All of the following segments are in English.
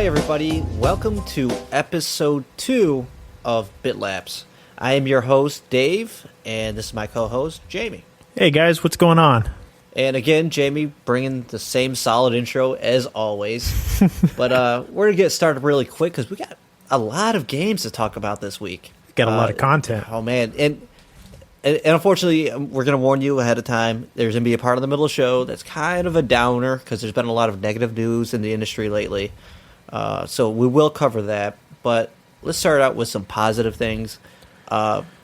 Hi, everybody. Welcome to episode 2 of BitLapse. I am your host, Dave, and this is my co-host, Jaime. Hey, guys. What's going on? And again, Jaime bringing the same solid intro as always. But we're going to get started really quick because we got a lot of games to talk about this week. Got a lot of content. Oh, man. And unfortunately, we're going to warn you ahead of time. There's going to be a part of the middle of the show that's kind of a downer because there's been a lot of negative news in the industry lately. So we will cover that. But let's start out with some positive things.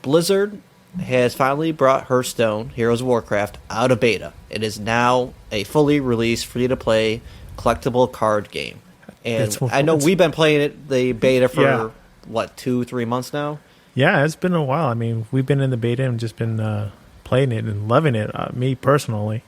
Blizzard has finally brought Hearthstone, Heroes of Warcraft, out of beta. It is now a fully released, free-to-play, collectible card game. And I know we've been playing the beta for, 2-3 months now? Yeah, it's been a while. I mean, we've been in the beta and just been playing it and loving it, me personally.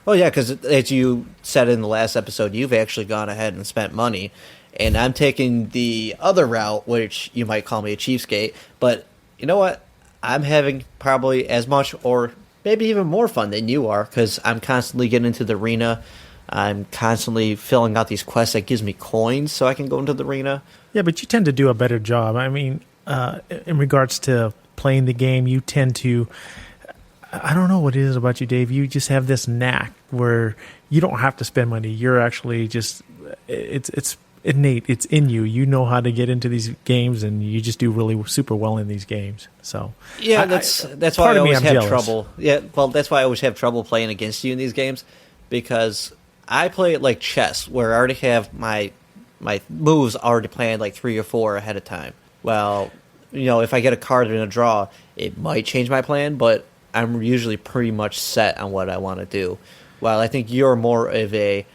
Oh, yeah, because as you said in the last episode, you've actually gone ahead and spent money. And I'm taking the other route, which you might call me a cheapskate. But you know what? I'm having probably as much or maybe even more fun than you are because I'm constantly getting into the arena. I'm constantly filling out these quests that gives me coins so I can go into the arena. Yeah, but you tend to do a better job. I mean, in regards to playing the game, you tend to... I don't know what it is about you, Dave. You just have this knack where you don't have to spend money. You're actually just... It's innate. It's in you. You know how to get into these games, and you just do really super well in these games. So yeah, that's why I always have trouble. Yeah, well, that's why I always have trouble playing against you in these games because I play it like chess, where I already have my moves already planned like 3 or 4 ahead of time. Well, if I get a card in a draw, it might change my plan, but I'm usually pretty much set on what I want to do. While I think you're more of a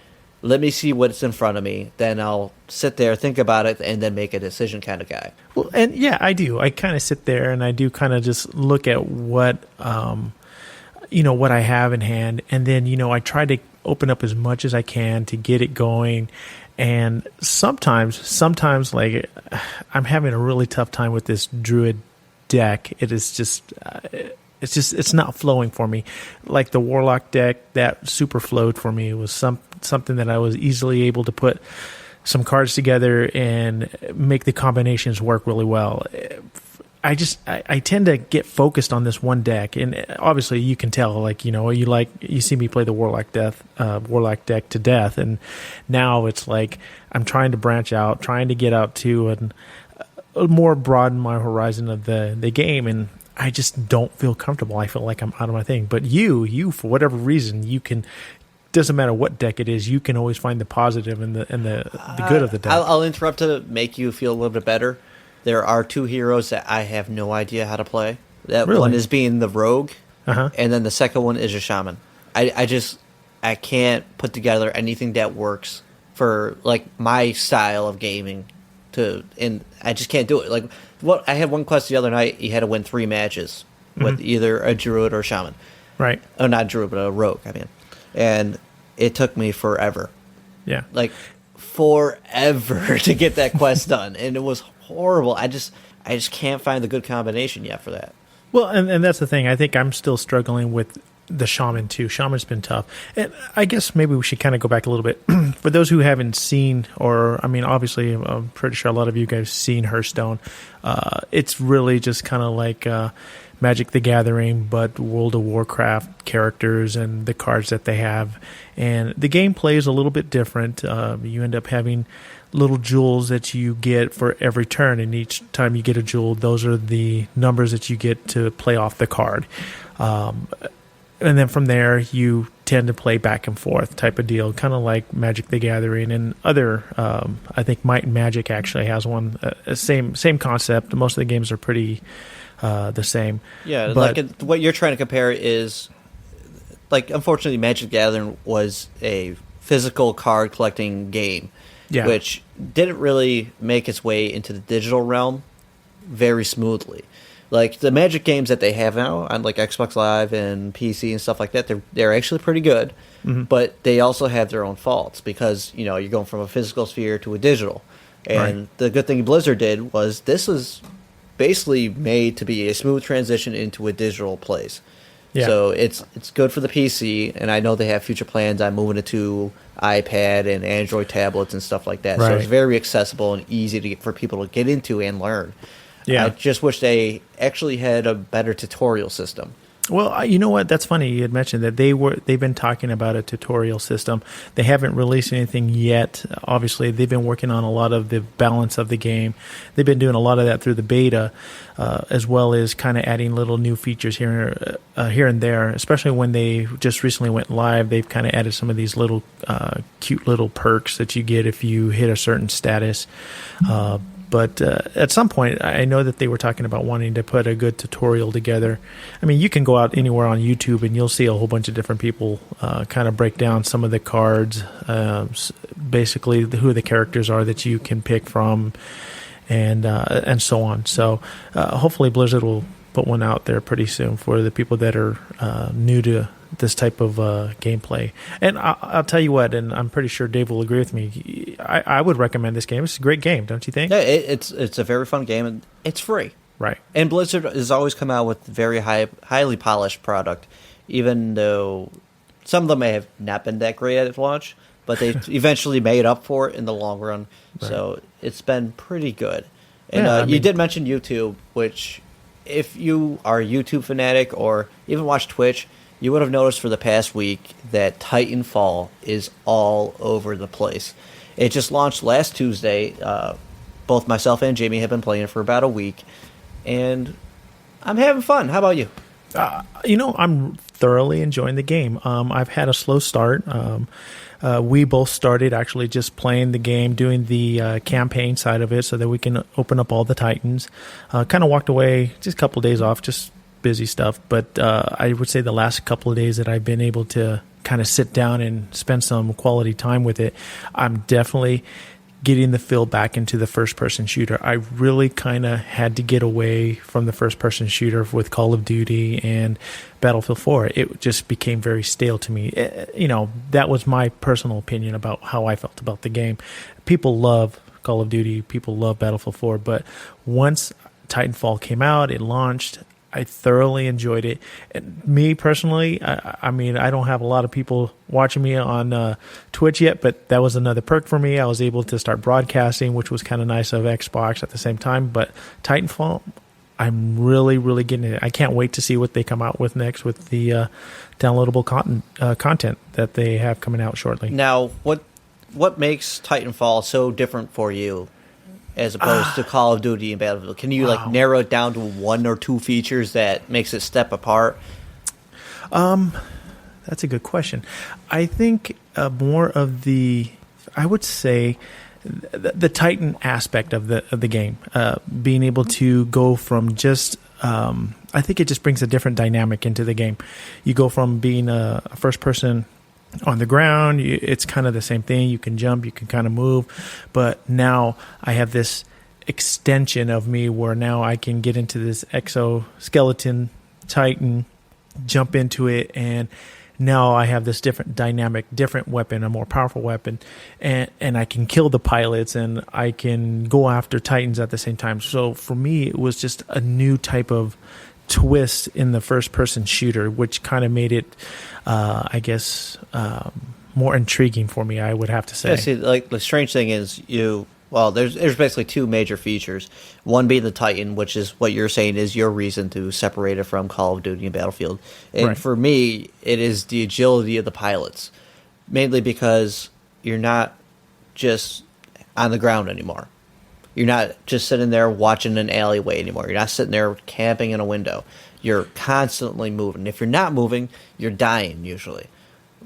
let me see what's in front of me, then I'll sit there, think about it, and then make a decision kind of guy. Well, and yeah, I do. I kind of sit there and I do kind of just look at what, what I have in hand. And then, I try to open up as much as I can to get it going. And sometimes like I'm having a really tough time with this Druid deck. It is just... It's not flowing for me. Like the Warlock deck, that super flowed for me. It was something that I was easily able to put some cards together and make the combinations work really well. I tend to get focused on this one deck, and obviously you can tell. Like you see me play the Warlock deck to death, and now it's like I'm trying to branch out, trying to get out to and more broaden my horizon of the game, and I just don't feel comfortable. I feel like I'm out of my thing. But you for whatever reason, you can. Doesn't matter what deck it is, you can always find the positive and the good of the deck. I'll interrupt to make you feel a little bit better. There are 2 heroes that I have no idea how to play. That really? One is being the rogue, and then the second one is a shaman. I can't put together anything that works for like my style of gaming. And I just can't do it. Like I had one quest the other night. You had to win 3 matches with either a druid or a shaman. Right. Oh, not druid, but a rogue. I mean, and it took me forever. Yeah. Like forever to get that quest done, and it was horrible. I just can't find the good combination yet for that. Well, and that's the thing. I think I'm still struggling with the shaman too. Shaman's been tough. And I guess maybe we should kind of go back a little bit. For those who haven't seen, obviously I'm pretty sure a lot of you guys have seen Hearthstone. It's really just kind of like Magic the Gathering, but World of Warcraft characters and the cards that they have. And the gameplay is a little bit different. You end up having little jewels that you get for every turn, and each time you get a jewel, those are the numbers that you get to play off the card. And then from there, you tend to play back and forth type of deal, kind of like Magic the Gathering and other. I think Might and Magic actually has one. Same concept. Most of the games are pretty the same. Yeah, but what you're trying to compare is, like, unfortunately, Magic the Gathering was a physical card collecting game, which didn't really make its way into the digital realm very smoothly. Like the Magic games that they have now on like Xbox Live and PC and stuff like that, they're actually pretty good, but they also have their own faults because you're going from a physical sphere to a digital. And the good thing Blizzard did was this was basically made to be a smooth transition into a digital place. Yeah. So it's good for the PC, and I know they have future plans on moving it to iPad and Android tablets and stuff like that. So Right. it's very accessible and easy to get, for people to get into and learn. Yeah. I just wish they actually had a better tutorial system. Well, you know what? That's funny. You had mentioned that they've been talking about a tutorial system. They haven't released anything yet. Obviously, they've been working on a lot of the balance of the game. They've been doing a lot of that through the beta, as well as kind of adding little new features here and there. Especially when they just recently went live, they've kind of added some of these little cute little perks that you get if you hit a certain status. But at some point, I know that they were talking about wanting to put a good tutorial together. I mean, you can go out anywhere on YouTube and you'll see a whole bunch of different people kind of break down some of the cards, basically who the characters are that you can pick from, and so on. So hopefully Blizzard will put one out there pretty soon for the people that are new to this type of gameplay. And I'll tell you what, and I'm pretty sure Dave will agree with me, I would recommend this game. It's a great game, don't you think? Yeah, it's a very fun game, and it's free. Right. And Blizzard has always come out with very highly polished product, even though some of them may have not been that great at launch, but they eventually made up for it in the long run. Right. So it's been pretty good. And yeah, you did mention YouTube, which if you are a YouTube fanatic or even watch Twitch, you would have noticed for the past week that Titanfall is all over the place. It just launched last Tuesday. Both myself and Jamie have been playing it for about a week, and I'm having fun. How about you? I'm thoroughly enjoying the game. I've had a slow start. We both started actually just playing the game, doing the campaign side of it so that we can open up all the Titans. Kind of walked away, just a couple of days off, just busy stuff, but I would say the last couple of days that I've been able to kind of sit down and spend some quality time with it, I'm definitely getting the feel back into the first-person shooter. I really kind of had to get away from the first-person shooter with Call of Duty and Battlefield 4. It just became very stale to me. That was my personal opinion about how I felt about the game. People love Call of Duty, people love Battlefield 4, but once Titanfall came out, it launched, I thoroughly enjoyed it. And me personally, I mean, I don't have a lot of people watching me on Twitch yet, but that was another perk for me. I was able to start broadcasting, which was kind of nice of Xbox at the same time. But Titanfall, I'm really, really getting it. I can't wait to see what they come out with next with the downloadable content that they have coming out shortly. Now, what makes Titanfall so different for you as opposed to Call of Duty and Battlefield? Can you narrow it down to one or two features that makes it step apart? That's a good question. I think more of I would say the Titan aspect of the game, being able to go from just, I think it just brings a different dynamic into the game. You go from being a first person on the ground, it's kind of the same thing. You can jump, you can kind of move, but now I have this extension of me where now I can get into this exoskeleton Titan, jump into it, and now I have this different dynamic, different weapon, a more powerful weapon, and I can kill the pilots and I can go after Titans at the same time. So for me, it was just a new type of twist in the first-person shooter, which kind of made it, I guess, more intriguing for me, I would have to say. Yeah, see, like, the strange thing is there's basically two major features. One being the Titan, which is what you're saying is your reason to separate it from Call of Duty and Battlefield. And right. For me, it is the agility of the pilots, mainly because you're not just on the ground anymore. You're not just sitting there watching an alleyway anymore. You're not sitting there camping in a window. You're constantly moving. If you're not moving, you're dying usually.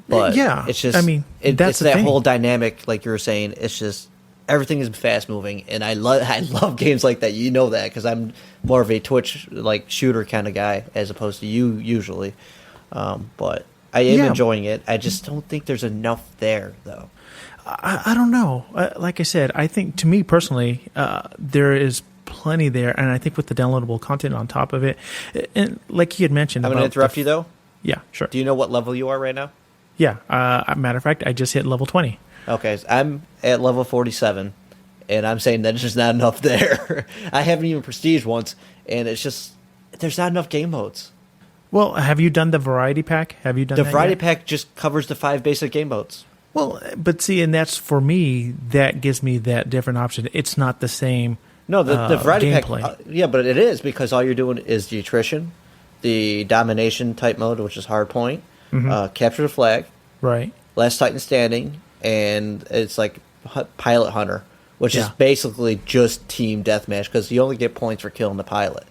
But yeah, it's just, I mean, it's that thing. whole dynamic, like you were saying. It's just everything is fast moving, and I love games like that. You know that because I'm more of a Twitch like shooter kind of guy as opposed to you usually. But I am enjoying it. I just don't think there's enough there though. I don't know. Like I said, I think to me personally, there is plenty there, and I think with the downloadable content on top of it, and like you had mentioned, I'm going to interrupt you though. Yeah, sure. Do you know what level you are right now? Yeah. Matter of fact, I just hit level 20. Okay, so I'm at level 47, and I'm saying that there's just not enough there. I haven't even prestiged once, and it's just there's not enough game modes. Well, have you done the variety pack? Have you done The that variety yet? pack just covers the 5 basic game modes. Well, but see, and that's for me. That gives me that different option. It's not the same. No, the variety gameplay. pack. Yeah, but it is because all you're doing is the attrition, the domination type mode, which is hardpoint, capture the flag, Right. last Titan standing, and it's like pilot hunter, which is basically just team deathmatch because you only get points for killing the pilot.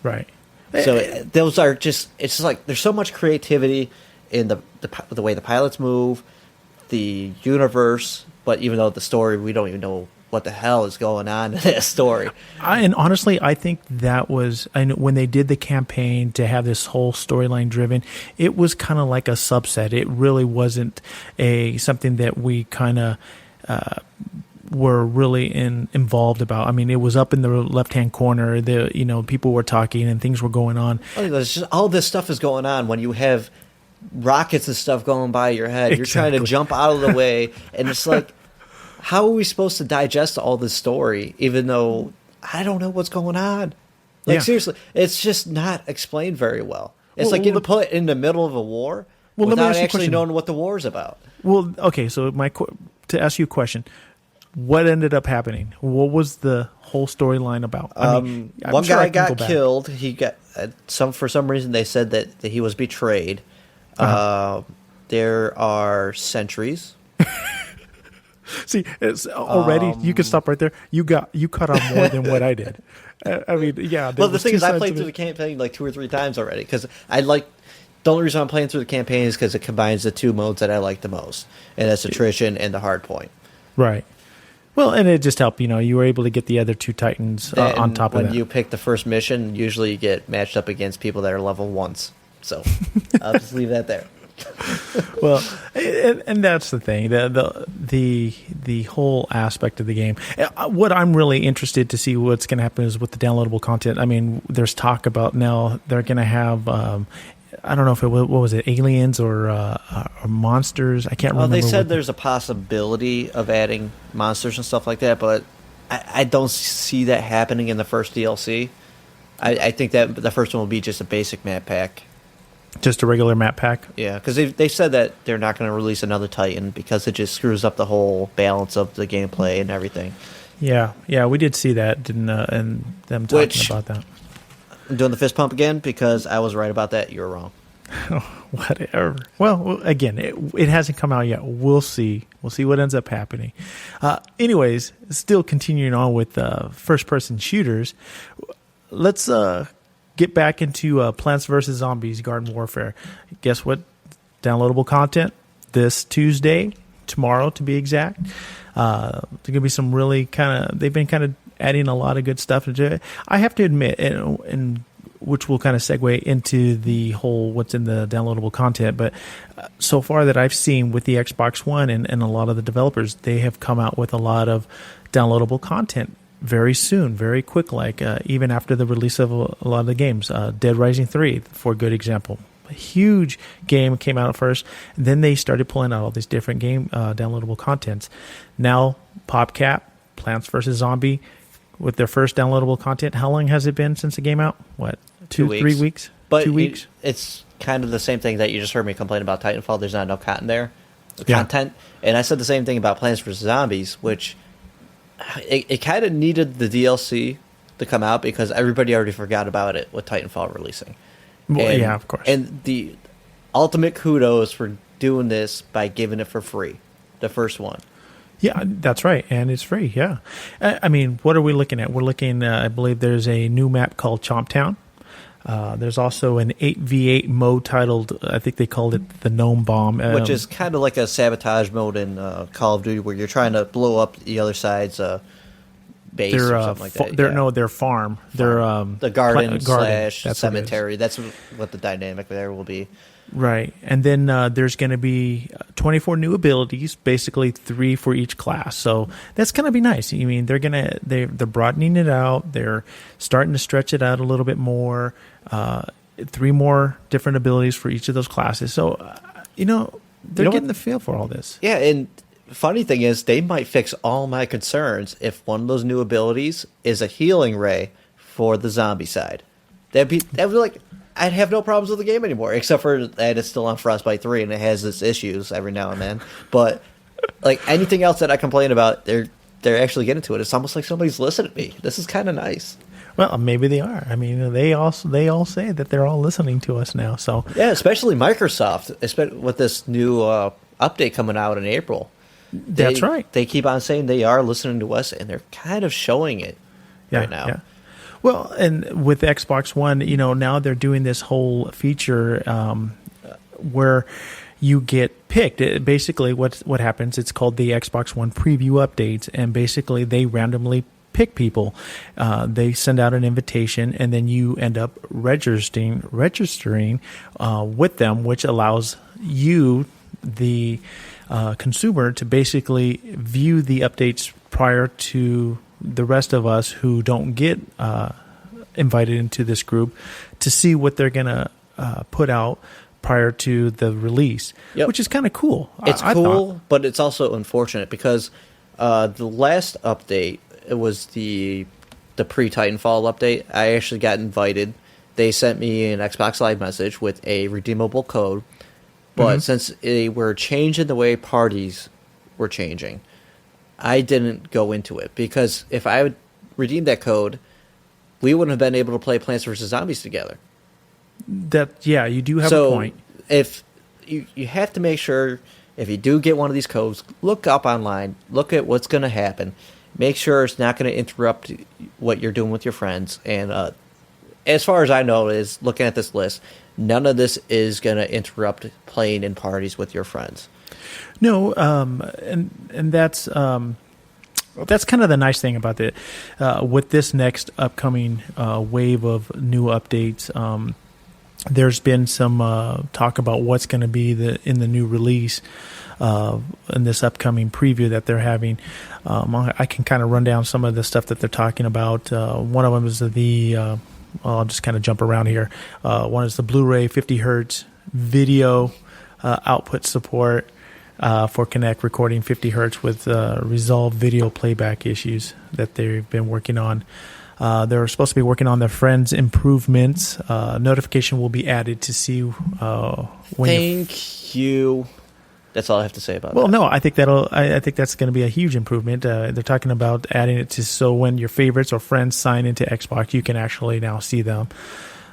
Right. So those are just. It's just like there's so much creativity in the way the pilots move, the universe. But even though the story, we don't even know what the hell is going on in that story. And honestly, I think that was when they did the campaign to have this whole storyline driven. It was kind of like a subset. It really wasn't something that we kind of were really involved about. I mean, it was up in the left hand corner. People were talking and things were going on. There's just all this stuff is going on when you have rockets and stuff going by your head. You're trying to jump out of the way, and it's like, how are we supposed to digest all this story, even though I don't know what's going on? Seriously, it's just not explained very well. It's like getting put in the middle of a war without actually knowing what the war is about. Well, okay, so to ask you a question, what ended up happening? What was the whole storyline about? One guy got killed. He got for some reason they said that he was betrayed. There are sentries. See, it's already you can stop right there. You cut off more than what I did. I mean, yeah. Well, the thing is, I played through the campaign like 2 or 3 times already because I like. The only reason I'm playing through the campaign is because it combines the 2 modes that I like the most, and that's attrition and the hard point. Right. Well, and it just helped. You were able to get the other 2 Titans on top of that. When you pick the first mission, usually you get matched up against people that are level 1s. So I'll just leave that there. Well, and that's the thing, the whole aspect of the game. What I'm really interested to see what's going to happen is with the downloadable content. I mean, there's talk about now they're going to have I don't know if what was it, aliens or monsters. I can't remember. They said there's a possibility of adding monsters and stuff like that, but I don't see that happening in the first DLC. I think that the first one will be just a basic map pack. Just a regular map pack? Yeah, because they said that they're not going to release another Titan because it just screws up the whole balance of the gameplay and everything. Yeah, we did see that, didn't and them talking about that. I'm doing the fist pump again because I was right about that. You were wrong. Whatever. Well, again, it hasn't come out yet. We'll see. We'll see what ends up happening. Anyways, still continuing on with first-person shooters, let's get back into Plants vs. Zombies Garden Warfare. Guess what? Downloadable content this Tuesday, tomorrow to be exact. There's going to be some really they've been kind of adding a lot of good stuff into it. I have to admit, and which will kind of segue into the whole what's in the downloadable content, but so far that I've seen with the Xbox One and a lot of the developers, they have come out with a lot of downloadable content very soon, very quick, even after the release of a lot of the games. Dead Rising 3, for a good example. A huge game came out at first, and then they started pulling out all these different game downloadable contents. Now, PopCap, Plants vs. Zombie, with their first downloadable content. How long has it been since the game out? What, 2 weeks? 3 weeks? But 2 weeks? It's kind of the same thing that you just heard me complain about Titanfall. There's not enough content. And I said the same thing about Plants vs. Zombies, which it kind of needed the DLC to come out because everybody already forgot about it with Titanfall releasing. Well, yeah, of course. And the ultimate kudos for doing this by giving it for free, the first one. Yeah, that's right, and it's free, yeah. I mean, what are we looking at? We're looking, I believe there's a new map called Chomptown. There's also an 8v8 mode titled, I think they called it the Gnome Bomb. Which is kind of like a sabotage mode in Call of Duty where you're trying to blow up the other side's base or something like that. Their farm. Their the garden slash that's cemetery. That's what the dynamic there will be. Right. And then there's going to be 24 new abilities, basically 3 for each class. So that's going to be nice. I mean, they're broadening it out. They're starting to stretch it out a little bit more. 3 more different abilities for each of those classes. So, they're getting the feel for all this. Yeah, and funny thing is, they might fix all my concerns if one of those new abilities is a healing ray for the zombie side. That'd be like, I'd have no problems with the game anymore, except for that it's still on Frostbite 3 and it has its issues every now and then. But like anything else that I complain about, they're actually getting to it. It's almost like somebody's listening to me. This is kind of nice. Well, maybe they are. I mean, they all say that they're all listening to us now. So yeah, especially Microsoft, especially with this new update coming out in April. That's right. They keep on saying they are listening to us, and they're kind of showing it right now. Yeah. Well, and with Xbox One, now they're doing this whole feature where you get picked. Basically, what happens? It's called the Xbox One preview updates, and basically they randomly pick people. They send out an invitation, and then you end up registering with them, which allows you, the consumer, to basically view the updates prior to the rest of us who don't get invited into this group, to see what they're going to put out prior to the release, which is kind of cool. It's cool, but it's also unfortunate because the last update, it was the pre-Titanfall update. I actually got invited. They sent me an Xbox Live message with a redeemable code, but since they were changing the way parties were changing, I didn't go into it, because if I would redeem that code, we wouldn't have been able to play Plants vs. Zombies together. You do have a point. If you have to make sure, if you do get one of these codes, look up online, look at what's going to happen, make sure it's not going to interrupt what you're doing with your friends. And as far as I know, is looking at this list, none of this is going to interrupt playing in parties with your friends. No, and that's kind of the nice thing about it. With this next upcoming wave of new updates, there's been some talk about what's going to be in the new release in this upcoming preview that they're having. I can kind of run down some of the stuff that they're talking about. One of them is I'll just kind of jump around here. One is the Blu-ray 50 hertz video output support for Kinect recording 50 hertz with resolved video playback issues that they've been working on. They're supposed to be working on their friends improvements. Notification will be added to see when. Thank you. That's all I have to say about that. Well, no, I think that's going to be a huge improvement. They're talking about adding it to so when your favorites or friends sign into Xbox, you can actually now see them.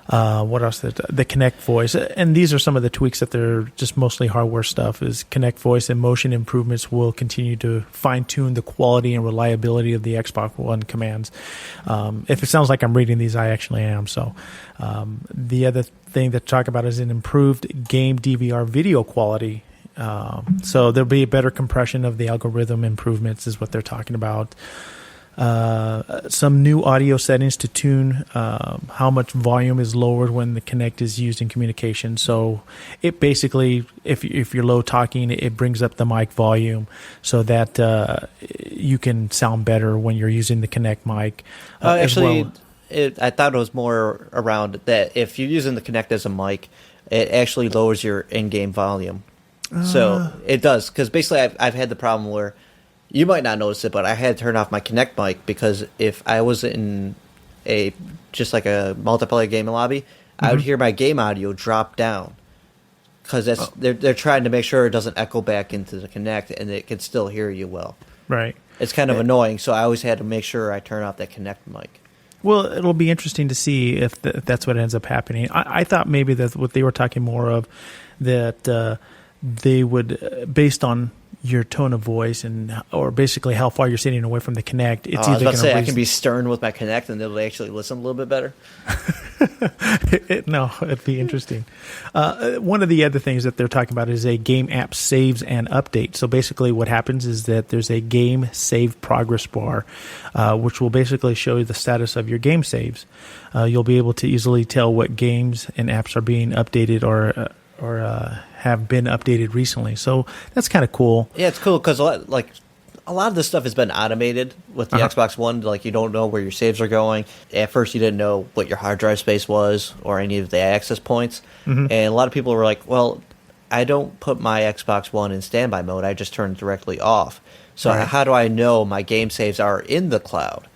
What else? The Kinect voice, and these are some of the tweaks that they're just mostly hardware stuff. Is Kinect voice and motion improvements will continue to fine tune the quality and reliability of the Xbox One commands. If it sounds like I'm reading these, I actually am. So the other thing that talk about is an improved game DVR video quality. So there'll be a better compression of the algorithm improvements is what they're talking about. Some new audio settings to tune how much volume is lowered when the Kinect is used in communication. So it basically, if you're low talking, it brings up the mic volume so that you can sound better when you're using the Kinect mic. Actually, I thought it was more around that if you're using the Kinect as a mic, it actually lowers your in-game volume. So it does, because basically I've had the problem where you might not notice it, but I had to turn off my Kinect mic because if I was in just like a multiplayer gaming lobby, I would hear my game audio drop down because they're trying to make sure it doesn't echo back into the Kinect and it can still hear you well. Right. It's kind of annoying, so I always had to make sure I turn off that Kinect mic. Well, it'll be interesting to see if that's what ends up happening. I thought maybe that's what they were talking more of, that they would, based on your tone of voice or basically how far you're sitting away from the Kinect, it's I was either about to say to I can be stern with my Kinect and they'll actually listen a little bit better. No, it'd be interesting. One of the other things that they're talking about is a game app saves and update. So basically what happens is that there's a game save progress bar, which will basically show you the status of your game saves. You'll be able to easily tell what games and apps are being updated or have been updated recently. So that's kind of cool. Yeah, it's cool because a lot of this stuff has been automated with the Xbox One. Like, you don't know where your saves are going. At first, you didn't know what your hard drive space was or any of the access points. And a lot of people were like, well, I don't put my Xbox One in standby mode. I just turn it directly off. So how do I know my game saves are in the cloud?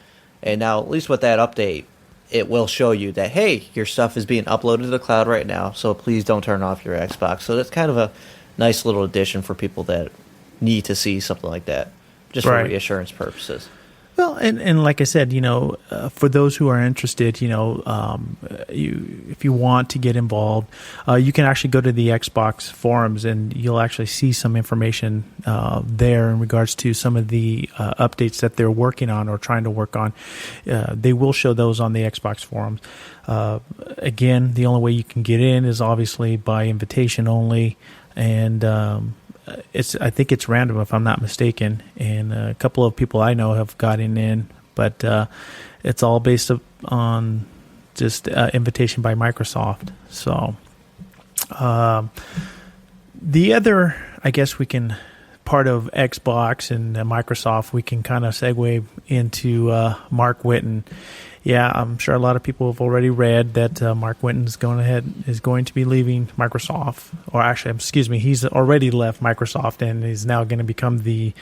And now, at least with that update, it will show you that, hey, your stuff is being uploaded to the cloud right now, so please don't turn off your Xbox. So that's kind of a nice little addition for people that need to see something like that, just for reassurance purposes. Well, and like I said, for those who are interested, if you want to get involved, you can actually go to the Xbox forums and you'll actually see some information there in regards to some of the updates that they're working on or trying to work on. They will show those on the Xbox forums. Again, the only way you can get in is obviously by invitation only, and I think it's random if I'm not mistaken, and a couple of people I know have gotten in, but it's all based on just invitation by Microsoft. So the other, I guess we can, part of Xbox and Microsoft, we can kind of segue into Mark Whitten. Yeah, I'm sure a lot of people have already read that Mark Whitten is going to be leaving Microsoft, or actually, excuse me, he's already left Microsoft and is now going to become the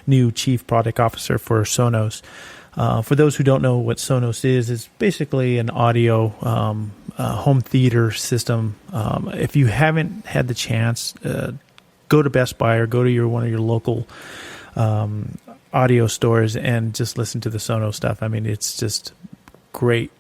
new Chief Product Officer for Sonos. For those who don't know what Sonos is, it's basically an audio home theater system. If you haven't had the chance, go to Best Buy or go to one of your local audio stores and just listen to the Sonos stuff. I mean, it's just great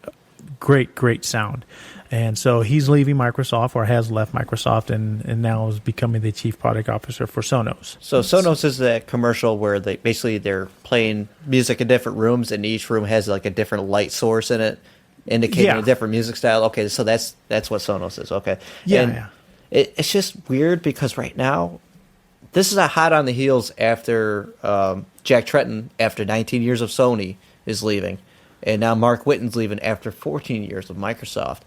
sound. And so he's leaving Microsoft, or has left Microsoft, and now is becoming the Chief Product Officer for Sonos. So Sonos is that commercial where they're playing music in different rooms, and each room has like a different light source in it, indicating a different music style. Okay, so that's what Sonos is. Okay. Yeah. It's just weird because right now, this is a hot on the heels after Jack Tretton, after 19 years of Sony, is leaving. And now Mark Whitten's leaving after 14 years of Microsoft.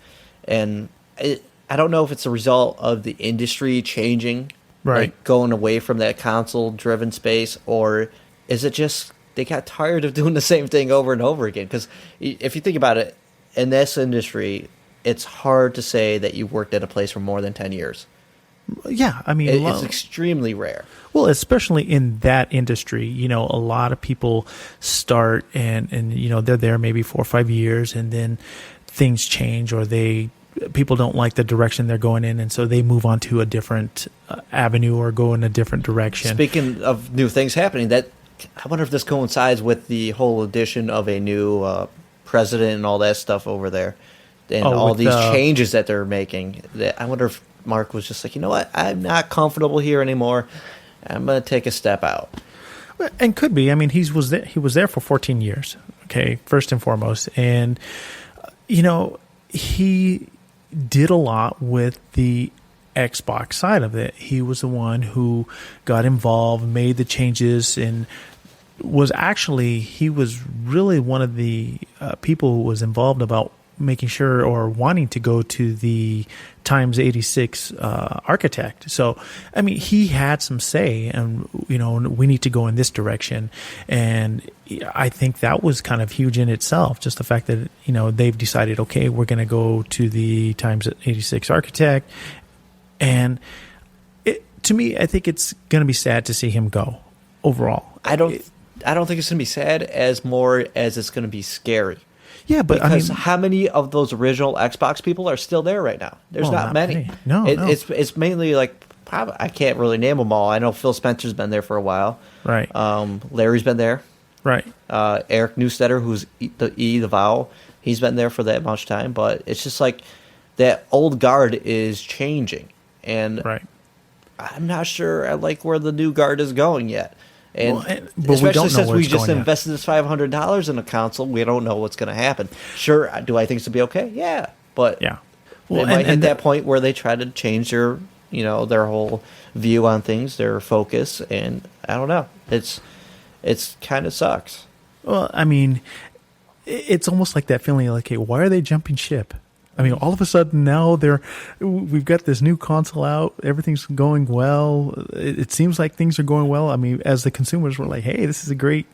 And I don't know if it's a result of the industry changing, like going away from that console-driven space, or is it just they got tired of doing the same thing over and over again? Because if you think about it, in this industry, it's hard to say that you worked at a place for more than 10 years. Yeah, I mean, it's extremely rare. Well, especially in that industry, a lot of people start and they're there maybe 4 or 5 years, and then things change, or people don't like the direction they're going in, and so they move on to a different avenue or go in a different direction. Speaking of new things happening, I wonder if this coincides with the whole addition of a new president and all that stuff over there, and all these changes that they're making. I wonder if Mark was just like, you know what, I'm not comfortable here anymore. I'm going to take a step out. And could be. I mean, he was there for 14 years, okay, first and foremost. And, he did a lot with the Xbox side of it. He was the one who got involved, made the changes, and he was really one of the people who was involved about making sure or wanting to go to the times 86 architect. So, I mean, he had some say, and, we need to go in this direction. And I think that was kind of huge in itself. Just the fact that, they've decided, okay, we're going to go to the times 86 architect. And to me, I think it's going to be sad to see him go overall. I don't think it's going to be sad as more as it's going to be scary. Yeah, but because how many of those original Xbox people are still there right now? There's not many. No. It's mainly like, I can't really name them all. I know Phil Spencer's been there for a while. Right. Larry's been there. Right. Eric Newstetter, who's the vowel, he's been there for that much time. But it's just like that old guard is changing, and I'm not sure I like where the new guard is going yet. And especially since we just invested this $500 in a console, we don't know what's going to happen. Sure, do I think it's going to be okay? Yeah, but it might hit that point where they try to change their whole view on things, their focus, and I don't know. It's kind of sucks. Well, I mean, it's almost like that feeling like, hey, why are they jumping ship? I mean, all of a sudden now we've got this new console out. Everything's going well. It seems like things are going well. I mean, as the consumers were like, hey, this is a great,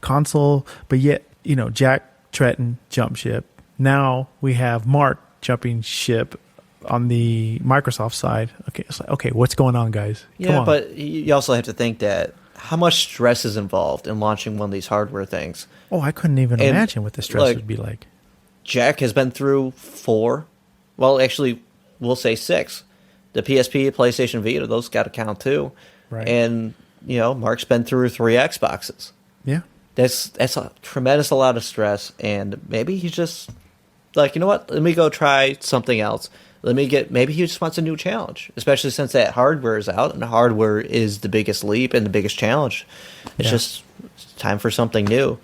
console. But yet, Jack Tretton jumped ship. Now we have Mark jumping ship on the Microsoft side. Okay, it's like, okay, what's going on, guys? Come on. But you also have to think that how much stress is involved in launching one of these hardware things. Oh, I couldn't even imagine what the stress would be like. Jack has been through 4. Well, actually, we'll say 6. The PSP, PlayStation Vita, those got to count too. Right. And, Mark's been through 3 Xboxes. Yeah. That's a tremendous amount of stress, and maybe he's just like, you know what? Let me go try something else. Maybe he just wants a new challenge, especially since that hardware is out, and the hardware is the biggest leap and the biggest challenge. It's just time for something new.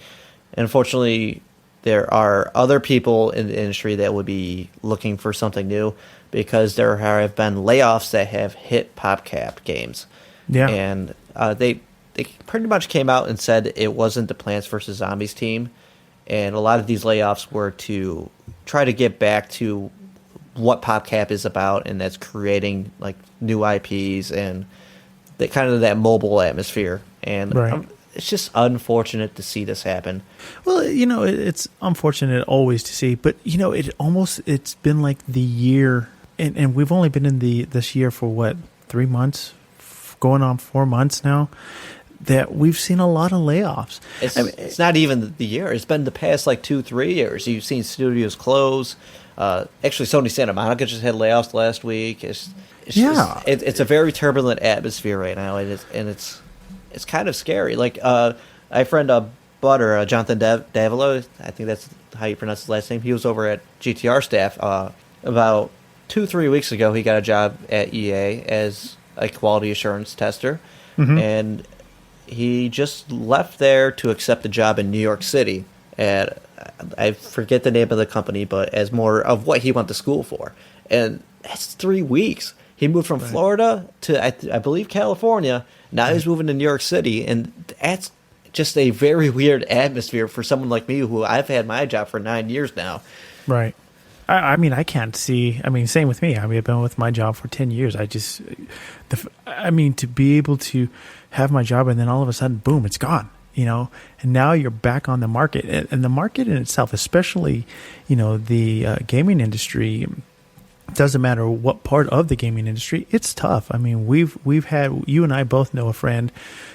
And unfortunately, there are other people in the industry that would be looking for something new because there have been layoffs that have hit PopCap games. Yeah. And they pretty much came out and said it wasn't the Plants vs. Zombies team. And a lot of these layoffs were to try to get back to what PopCap is about, and that's creating like new IPs and that mobile atmosphere. And it's just unfortunate to see this happen. Well, it's unfortunate always to see, but it's been like the year, and we've only been in this year for what, 3 months, going on 4 months now, that we've seen a lot of layoffs. It's not even the year. It's been the past like 2-3 years. You've seen studios close. Actually, Sony Santa Monica just had layoffs last week. It's a very turbulent atmosphere right now, and it's kind of scary. Like my friend Butter, Jonathan Davilo, I think that's how you pronounce his last name. He was over at GTR staff about 2-3 weeks ago. He got a job at EA as a quality assurance tester, and he just left there to accept a job in New York City at, I forget the name of the company, but as more of what he went to school for. And that's 3 weeks. He moved from Florida to, I believe, California. Now he's moving to New York City. And that's just a very weird atmosphere for someone like me, who I've had my job for 9 years now. Right. I can't see. Same with me. I've been with my job for 10 years. To be able to have my job and then all of a sudden, boom, it's gone. And now you're back on the market, and the market in itself, especially, the gaming industry, doesn't matter what part of the gaming industry, it's tough. We've had, you and I both know a friend,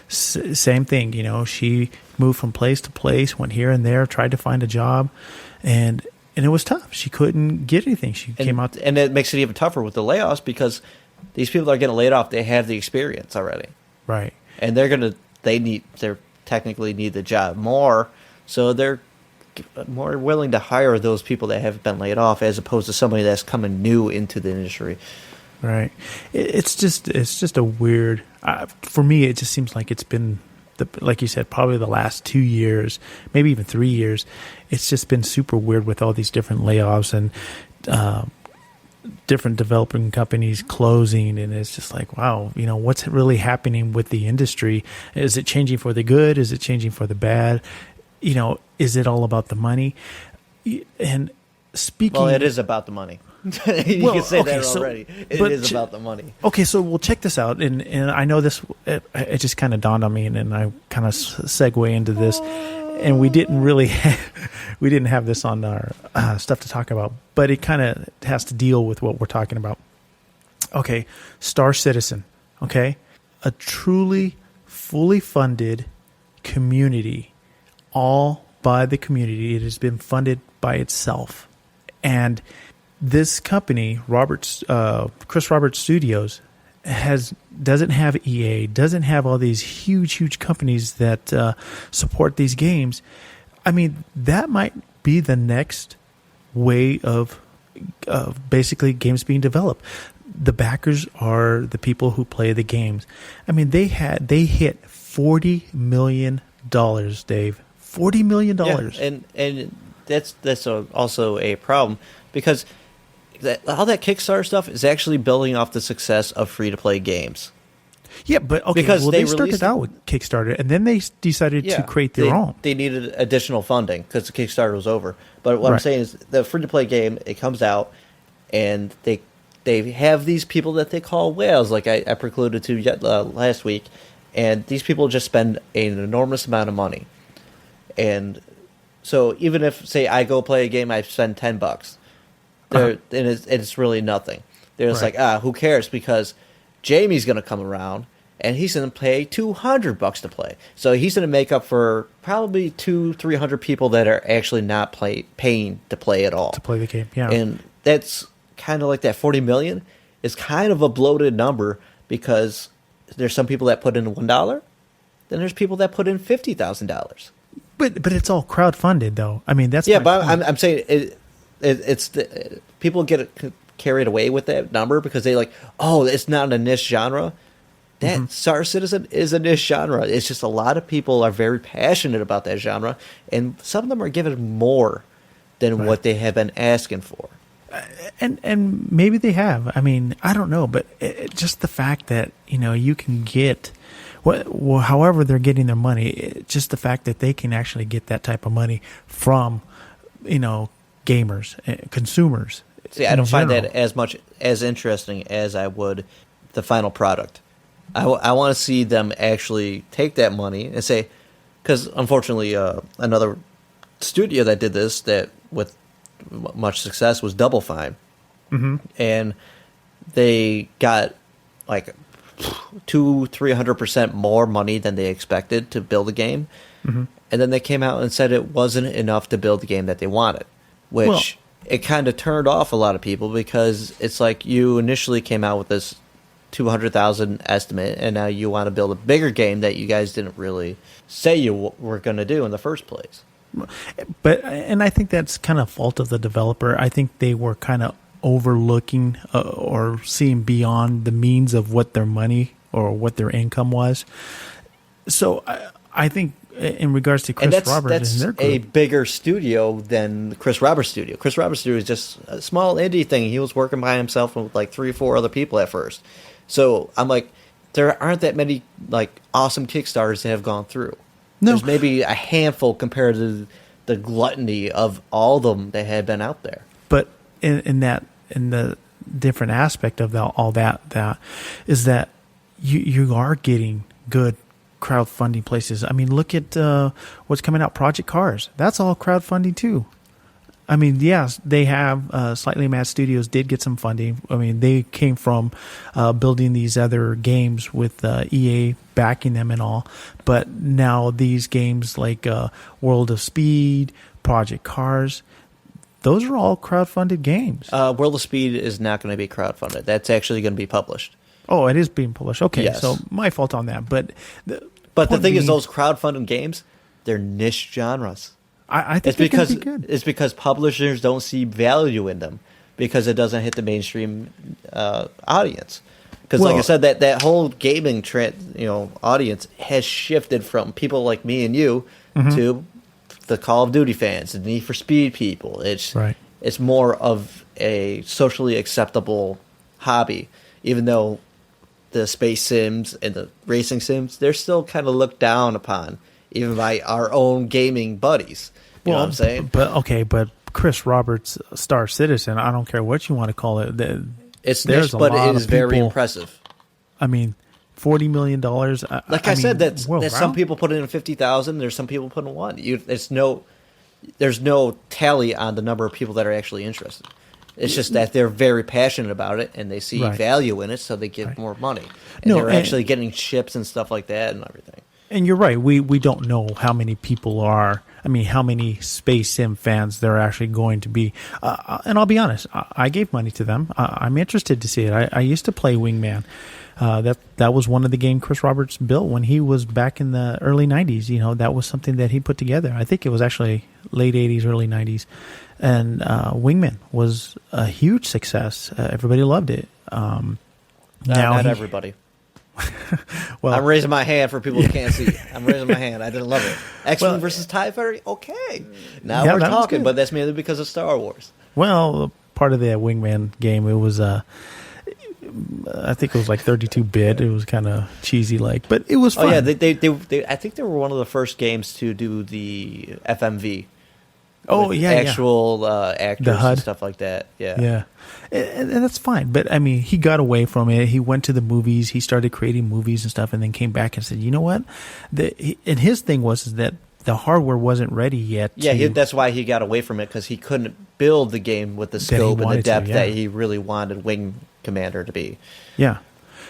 same thing. She moved from place to place, went here and there, tried to find a job, and it was tough. She couldn't get anything. Came out, and it makes it even tougher with the layoffs because these people that are getting laid off, they have the experience already, right? And they technically need the job more, so they're more willing to hire those people that have been laid off as opposed to somebody that's coming new into the industry. Right. It's just a weird. For me, it just seems like it's been, like you said, probably the last 2 years, maybe even 3 years. It's just been super weird with all these different layoffs and different developing companies closing, and it's just like, wow, what's really happening with the industry? Is it changing for the good? Is it changing for the bad? Is it all about the money? And speaking, well, it is about the money. You can say that already. It is about the money. Okay, so we'll check this out, and I know this. It just kind of dawned on me, and I kind of segue into this. And we didn't have this on our stuff to talk about, but it kind of has to deal with what we're talking about. Okay, Star Citizen. Okay, a truly fully funded community, all by the community. It has been funded by itself, and this company, Chris Roberts Studios, doesn't have EA, doesn't have all these huge companies that support these games. That might be the next way of basically games being developed. The backers are the people who play the games. They hit $40 million, Dave. $40 million. Yeah, and that's also a problem because all that Kickstarter stuff is actually building off the success of free-to-play games. Yeah, but okay, because they started out with Kickstarter, and then they decided to create their own. They needed additional funding because the Kickstarter was over. But what I'm saying is the free-to-play game, it comes out, and they have these people that they call whales, like I precluded to last week, and these people just spend an enormous amount of money. And so even if, say, I go play a game, I spend $10, and it's really nothing. They're just like, who cares? Because Jamie's going to come around, and he's going to pay $200 to play. So he's going to make up for probably 200-300 people that are actually not paying to play at all. To play the game, yeah. And that's kind of like that 40 million is kind of a bloated number because there's some people that put in $1, then there's people that put in $50,000. But it's all crowdfunded, though. I mean, that's but I'm saying it's people get carried away with that number because they like, oh, it's not a niche genre. That Star Citizen is a niche genre. It's just a lot of people are very passionate about that genre, and some of them are given more than what they have been asking for. And maybe they have. I mean, I don't know, but just the fact that you can get however they're getting their money, just the fact that they can actually get that type of money from gamers, consumers. See, I don't find that as interesting as I would the final product. I want to see them actually take that money and say, because unfortunately, another studio that did this that with much success was Double Fine, and they got like 200-300% more money than they expected to build a game, and then they came out and said it wasn't enough to build the game that they wanted, which it kind of turned off a lot of people because it's like you initially came out with this 200,000 estimate, and now you want to build a bigger game that you guys didn't really say you were going to do in the first place. And I think that's kind of fault of the developer. I think they were kind of overlooking or seeing beyond the means of what their money or what their income was. So I think in regards to Chris Roberts, that's a bigger studio than Chris Roberts' studio. Chris Roberts' studio is just a small indie thing. He was working by himself with like 3 or 4 other people at first. So I'm like, there aren't that many like awesome Kickstarters that have gone through. No. There's maybe a handful compared to the gluttony of all of them that had been out there. But in the different aspect of all that is that you are getting good crowdfunding places. I mean, look at what's coming out, Project Cars. That's all crowdfunding too. I mean, yes, they have Slightly Mad Studios did get some funding. I mean, they came from building these other games with EA backing them and all. But now these games like World of Speed, Project Cars, those are all crowdfunded games. World of Speed is not going to be crowdfunded. That's actually going to be published. Oh, it is being published. Okay, yes. So my fault on that. But the thing is, those crowdfunded games, they're niche genres. I think it's good. It's because publishers don't see value in them because it doesn't hit the mainstream audience. Because, like I said, that whole gaming audience has shifted from people like me and you to the Call of Duty fans, the Need for Speed people. It's more of a socially acceptable hobby, even though the space sims and the racing sims, they're still kind of looked down upon, even by our own gaming buddies. You know what I'm saying? But Chris Roberts' Star Citizen, I don't care what you want to call it. It's niche, but it is very impressive. I mean, $40 million. I said, that some people put in 50,000. There's some people put in 1. There's no tally on the number of people that are actually interested. It's just that they're very passionate about it and they see value in it, so they get more money. And they're actually getting ships and stuff like that and everything. And you're right. We don't know how many people are. I mean, how many Space Sim fans there are actually going to be. And I'll be honest, I gave money to them. I'm interested to see it. I used to play Wingman. That was one of the games Chris Roberts built when he was back in the early 90s. That was something that he put together. I think it was actually late 80s, early 90s. And Wingman was a huge success. Everybody loved it. Not everybody. Well, I'm raising my hand for people who can't see. I'm raising my hand. I didn't love it. X-Men versus TIE Fighter? Okay. Now we're talking, but that's mainly because of Star Wars. Well, part of the Wingman game, it was, I think it was like 32-bit. It was kind of cheesy-like, but it was fun. Oh, yeah. They I think they were one of the first games to do the FMV. Oh, yeah, actual actors the HUD and stuff like that. Yeah. Yeah. And that's fine. But, I mean, he got away from it. He went to the movies. He started creating movies and stuff and then came back and said, you know what? And his thing was that the hardware wasn't ready yet. Yeah, that's why he got away from it, because he couldn't build the game with the scope and the depth that he really wanted Wing Commander to be. Yeah.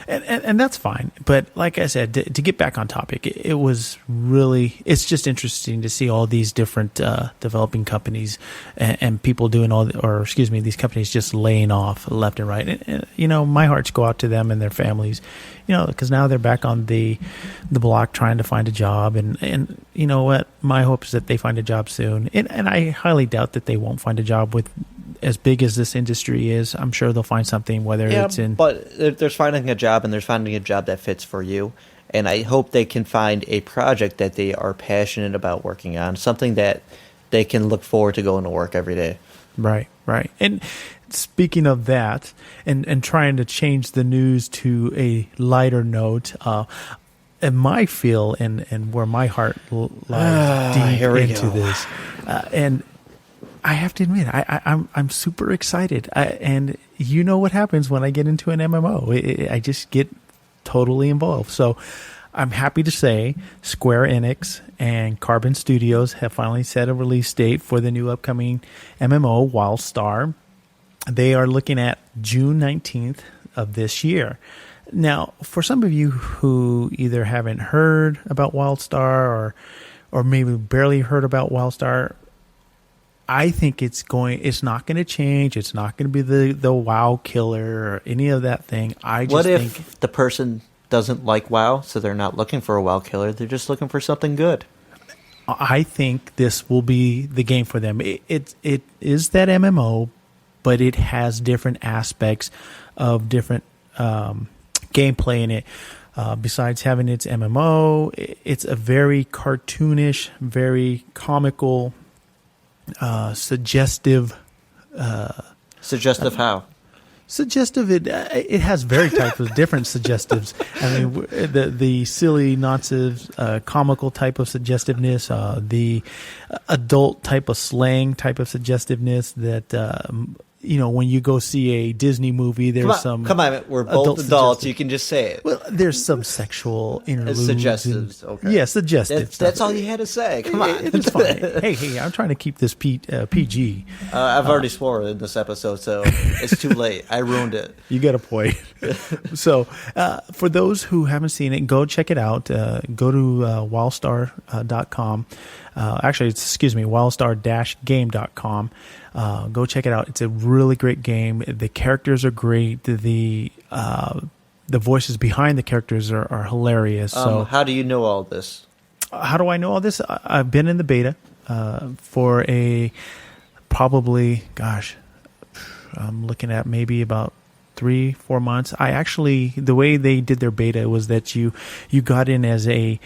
And that's fine. But like I said, to get back on topic, it was really, it's just interesting to see all these different developing companies and people doing these companies just laying off left and right. And, my hearts go out to them and their families, because now they're back on the block trying to find a job. And you know what? My hope is that they find a job soon. And I highly doubt that they won't find a job with as big as this industry is. I'm sure they'll find something, whether it's in... But there's finding a job, and there's finding a job that fits for you. And I hope they can find a project that they are passionate about working on, something that they can look forward to going to work every day. Right. And speaking of that, and trying to change the news to a lighter note, and my feel and where my heart lies deep into this, and I have to admit, I'm super excited, and you know what happens when I get into an MMO? I just get totally involved. So I'm happy to say Square Enix and Carbon Studios have finally set a release date for the new upcoming MMO WildStar. They are looking at June 19th of this year. Now, for some of you who either haven't heard about WildStar or maybe barely heard about WildStar, I think it's not going to change. It's not going to be the WoW killer or any of that thing. What if the person doesn't like WoW, so they're not looking for a WoW killer? They're just looking for something good. I think this will be the game for them. It is that MMO, but it has different aspects of different gameplay in it. Besides having its MMO, it's a very cartoonish, very comical, suggestive. Suggestive how? Suggestive. It has very types of different suggestives. I mean, the silly, nonsense, comical type of suggestiveness, the adult type of slang type of suggestiveness that. When you go see a Disney movie, there's come on, we're both adults. You can just say it. Well, there's some sexual interludes. Suggestives, okay. Yeah, suggestives. That's all you had to say. Come on. It's fine. Hey, I'm trying to keep this PG. I've already swore in this episode, so it's too late. I ruined it. You got a point. So, for those who haven't seen it, go check it out. Go to wildstar.com. wildstar-game.com. Go check it out. It's a really great game. The characters are great. The voices behind the characters are hilarious. So how do you know all this? How do I know all this? I've been in the beta for I'm looking at maybe about 3-4 months. The way they did their beta was that you got in as a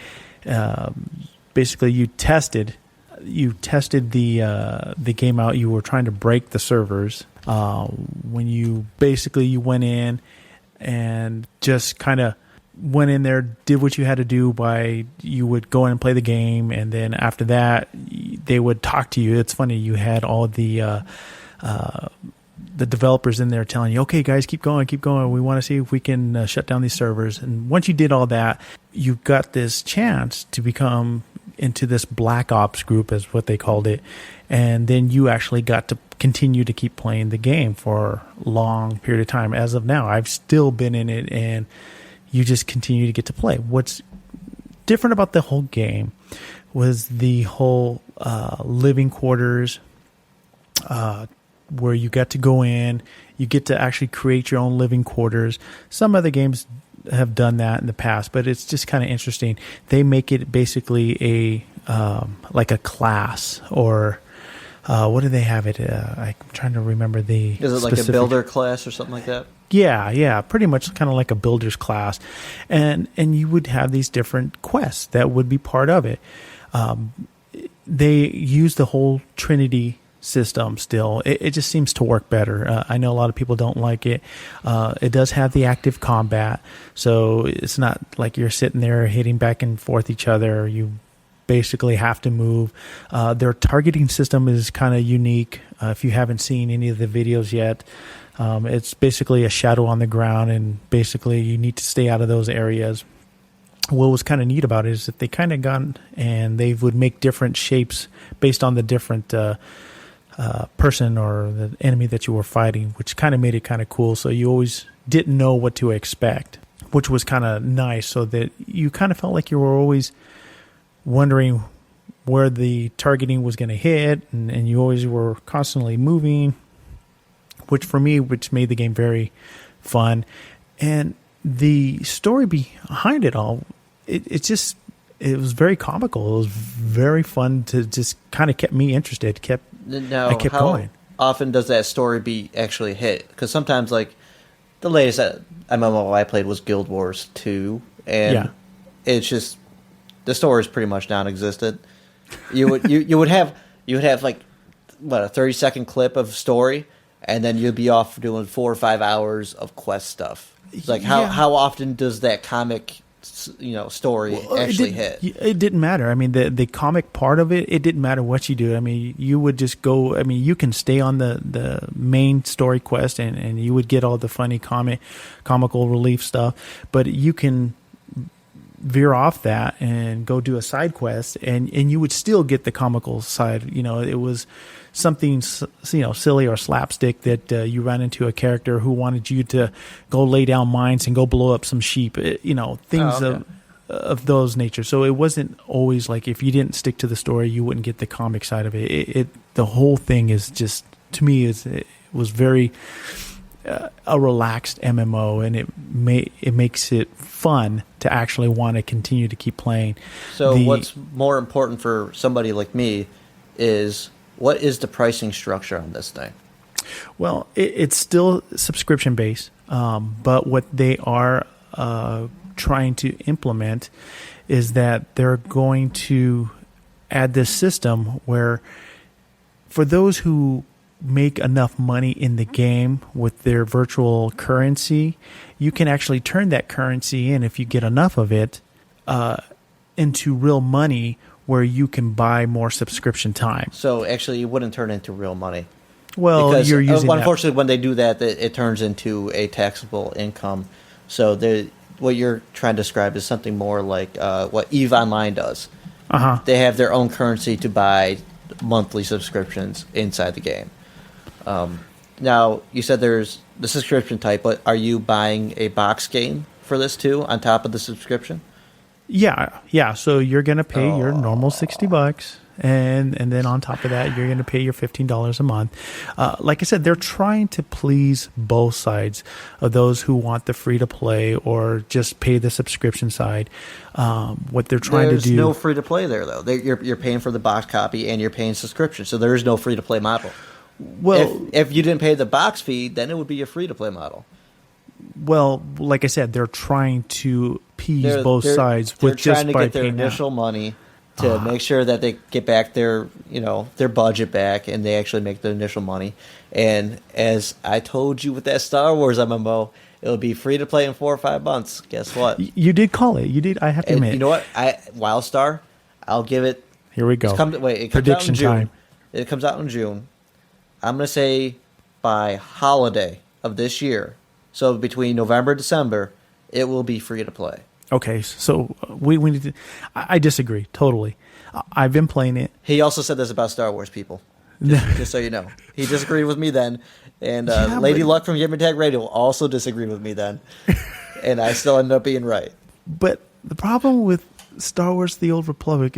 basically you tested the game out. You were trying to break the servers. When you went in and just kind of went in there, did what you had to do you would go in and play the game, and then after that they would talk to you. It's funny, you had all the developers in there telling you, okay guys, keep going, we want to see if we can shut down these servers. And once you did all that, you got this chance to become into this Black Ops group, is what they called it, and then you actually got to continue to keep playing the game for a long period of time. As of now, I've still been in it, and you just continue to get to play. What's different about the whole game was the whole living quarters, where you got to go in, you get to actually create your own living quarters. Some other games have done that in the past, but it's just kind of interesting. They make it basically like a class, or what do they have it? I'm trying to remember the. Is it like a builder class or something like that? Yeah, pretty much kind of like a builder's class, and you would have these different quests that would be part of it. They use the whole Trinity system still. It just seems to work better. I know a lot of people don't like it. It does have the active combat, so it's not like you're sitting there hitting back and forth each other. You basically have to move. Their targeting system is kind of unique. If you haven't seen any of the videos yet, it's basically a shadow on the ground, and basically you need to stay out of those areas. What was kind of neat about it is that they kind of gone and they would make different shapes based on the different person or the enemy that you were fighting, which kind of made it kind of cool. So you always didn't know what to expect. which was kind of nice, so that you kind of felt like you were always wondering where the targeting was going to hit, and you always were constantly moving, which made the game very fun. And the story behind it all, it was very comical. It was very fun to just kind of kept me interested. I kept going. How often does that story actually hit? Because sometimes, like, the latest MMO I played was Guild Wars 2, and it's just the story is pretty much non-existent. You would have like a 30-second clip of story, and then you'd be off doing 4 or 5 hours of quest stuff. It's like how often does that comic story actually hit? It didn't matter. I mean, the comic part of it, it didn't matter what you do. I mean, you would just go. I mean, you can stay on the main story quest, and you would get all the funny comical relief stuff, but you can veer off that and go do a side quest, and you would still get the comical side. It was something silly or slapstick that you ran into a character who wanted you to go lay down mines and go blow up some sheep, things of those nature. So it wasn't always like, if you didn't stick to the story, you wouldn't get the comic side of it. The whole thing is just, to me, it was very a relaxed MMO, and it makes it fun to actually want to continue to keep playing. So what's more important for somebody like me is, what is the pricing structure on this thing? Well, it's still subscription based, but what they are trying to implement is that they're going to add this system where, for those who make enough money in the game with their virtual currency, you can actually turn that currency in, if you get enough of it, into real money, where you can buy more subscription time. So actually, you wouldn't turn into real money. Well, because you're using unfortunately, when they do that, it turns into a taxable income. So what you're trying to describe is something more like what EVE Online does. They have their own currency to buy monthly subscriptions inside the game. Now, you said there's the subscription type, but are you buying a box game for this too, on top of the subscription? Yeah. So you're going to pay your normal $60, and then on top of that, you're going to pay your $15 a month. Like I said, they're trying to please both sides of those who want the free to play or just pay the subscription side. What they're trying to do. There's no free to play there, though. You're paying for the box copy and you're paying subscription, so there is no free to play model. Well, if you didn't pay the box fee, then it would be a free to play model. Well, like I said, they're trying to appease both sides with just by trying to get their initial money to make sure that they get back their budget back, and they actually make the initial money. And as I told you with that Star Wars MMO, it'll be free to play in 4 or 5 months. Guess what? You did call it. You did. I have to admit. You know what? WildStar, I'll give it. Here we go. It comes Prediction out in June. time. It comes out in June. I'm going to say by holiday of this year, so between November and December, it will be free to play. Okay, so we need to. I disagree totally. I've been playing it. He also said this about Star Wars people. Just so you know, he disagreed with me then, and Lady Luck from Gamer Tag Radio also disagreed with me then, and I still ended up being right. But the problem with Star Wars: The Old Republic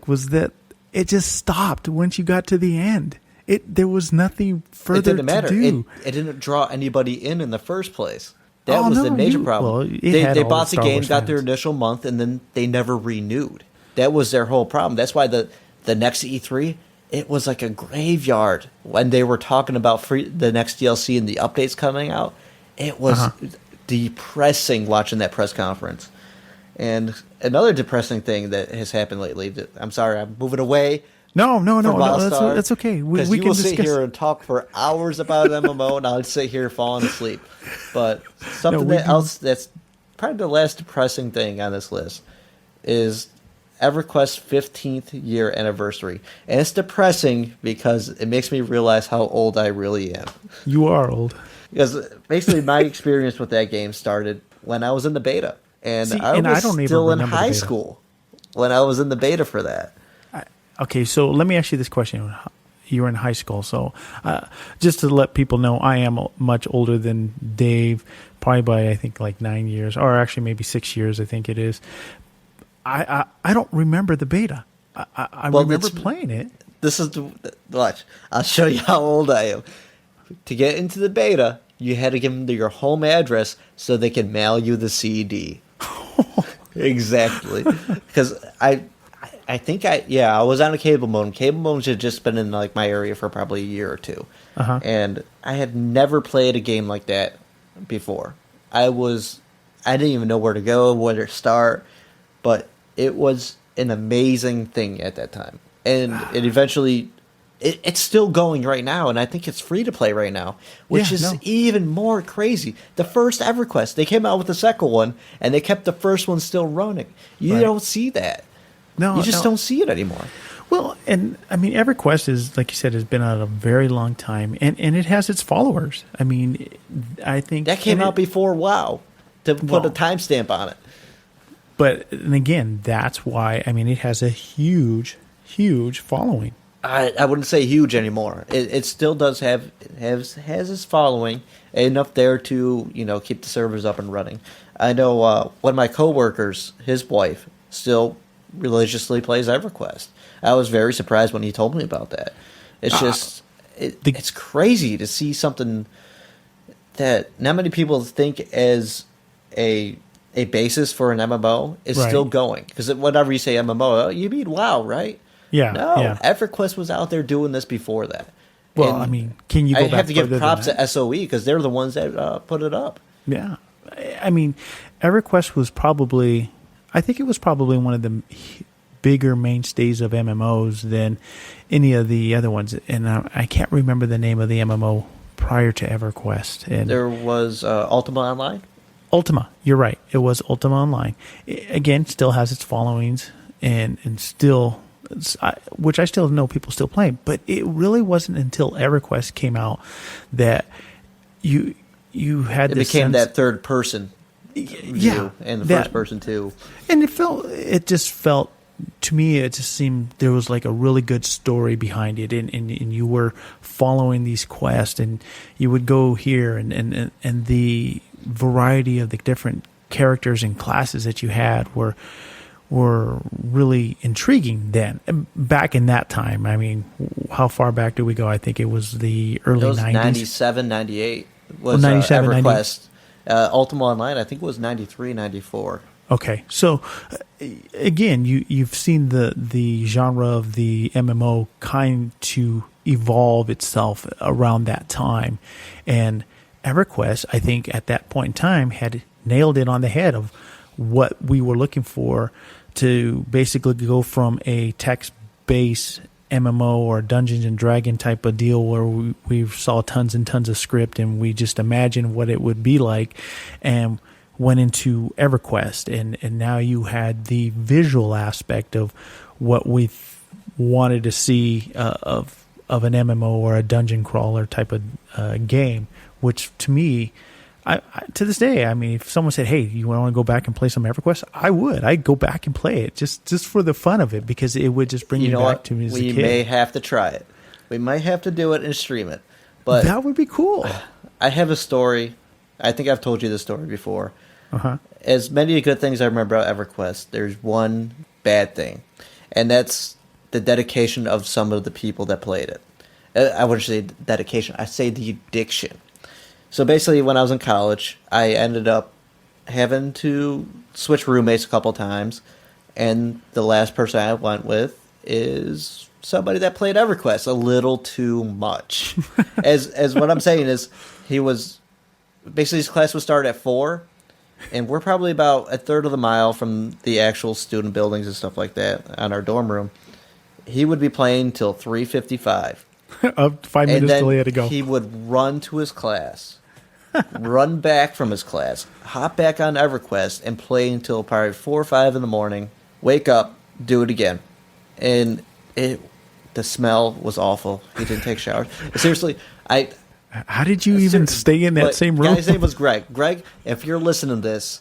was that it just stopped once you got to the end. There was nothing further to do. It didn't draw anybody in the first place. That was the major problem. They bought the game, got their initial month, and then they never renewed. That was their whole problem. That's why the next E3, it was like a graveyard when they were talking about the next DLC and the updates coming out. It was depressing watching that press conference. And another depressing thing that has happened lately, I'm sorry, I'm moving away. No, that's okay. Because you will sit here and talk for hours about an MMO, and I'll sit here falling asleep. But something else that's probably the last depressing thing on this list is EverQuest's 15th year anniversary. And it's depressing because it makes me realize how old I really am. You are old. Because basically my experience with that game started when I was in the beta. And I was still in high school when I was in the beta for that. Okay, so let me ask you this question. you were in high school. So just to let people know, I am much older than Dave, probably by I think like 9 years, or actually maybe 6 years. I think it is. I don't remember the beta. I remember playing it. This is watch. I'll show you how old I am. To get into the beta, you had to give them your home address so they could mail you the CD. Exactly. Because I think I was on a cable modem. Cable modems had just been in like my area for probably a year or two, and I had never played a game like that before. I didn't even know where to go, where to start, but it was an amazing thing at that time. And it eventually, it's still going right now, and I think it's free to play right now, which is even more crazy. The first EverQuest, they came out with the second one, and they kept the first one still running. You don't see that. No, you just don't see it anymore. Well, and I mean, EverQuest is, like you said, has been out a very long time, and it has its followers. I mean, I think that came out before WoW to put a timestamp on it. But and again, that's why it has a huge following. I wouldn't say huge anymore. It still does has its following enough there to keep the servers up and running. I know one of my coworkers, his wife, still religiously plays EverQuest. I was very surprised when he told me about that. It's just it's crazy to see something that not many people think as a basis for an MMO is still going. Because whenever you say MMO, you mean WoW, right? Yeah. No, EverQuest was out there doing this before that. Well, can you go back I have to give further props than to SOE because they're the ones that put it up. Yeah. EverQuest was probably one of the bigger mainstays of MMOs than any of the other ones. And I can't remember the name of the MMO prior to EverQuest. And there was Ultima Online? Ultima, you're right. It was Ultima Online. Again, still has its followings and still... which I still know people still play, but it really wasn't until EverQuest came out that you had it this became sense, that third person view and the first person too. And it just felt to me, it just seemed there was like a really good story behind it, and you were following these quests, and you would go here, and the variety of the different characters and classes that you had were really intriguing then. Back in that time, how far back do we go? I think it was the early 90s. 97, 98 was 97, EverQuest. Ultima Online, I think it was 93, 94. Okay, so again, you've seen the genre of the MMO kind to evolve itself around that time, and EverQuest, I think at that point in time, had nailed it on the head of what we were looking for, to basically go from a text-based MMO or Dungeons and Dragon type of deal where we saw tons and tons of script and we just imagined what it would be like, and went into EverQuest, and now you had the visual aspect of what we wanted to see of an MMO or a dungeon crawler type of game, which to me, I to this day, if someone said, "Hey, you want to go back and play some EverQuest?" I would. I'd go back and play it just for the fun of it, because it would just bring me back to me as a kid. We may have to try it. We might have to do it and stream it. But that would be cool. I have a story. I think I've told you this story before. As many good things I remember about EverQuest, there's one bad thing, and that's the dedication of some of the people that played it. I wouldn't say dedication. I say the addiction. So basically, when I was in college, I ended up having to switch roommates a couple times, and the last person I went with is somebody that played EverQuest a little too much. as what I'm saying is, he was basically, his class would start at 4, and we're probably about a third of the mile from the actual student buildings and stuff like that on our dorm room. He would be playing till 3:55. 5 minutes till he had to go. He would run to his class, run back from his class, hop back on EverQuest, and play until probably 4 or 5 in the morning. Wake up, do it again, and the smell was awful. He didn't take showers. Seriously, How did you even stay in that same room? His name was Greg. Greg, if you're listening to this,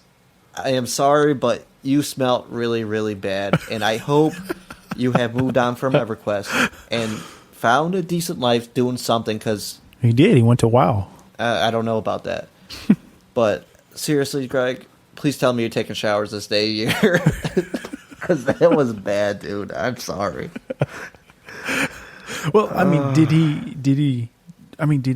I am sorry, but you smelled really, really bad, and I hope you have moved on from EverQuest and found a decent life doing something because He did. He went to WoW. I don't know about that. But seriously, Greg, please tell me you're taking showers this day of year. Because that was bad, dude. I'm sorry. Well, I mean, did he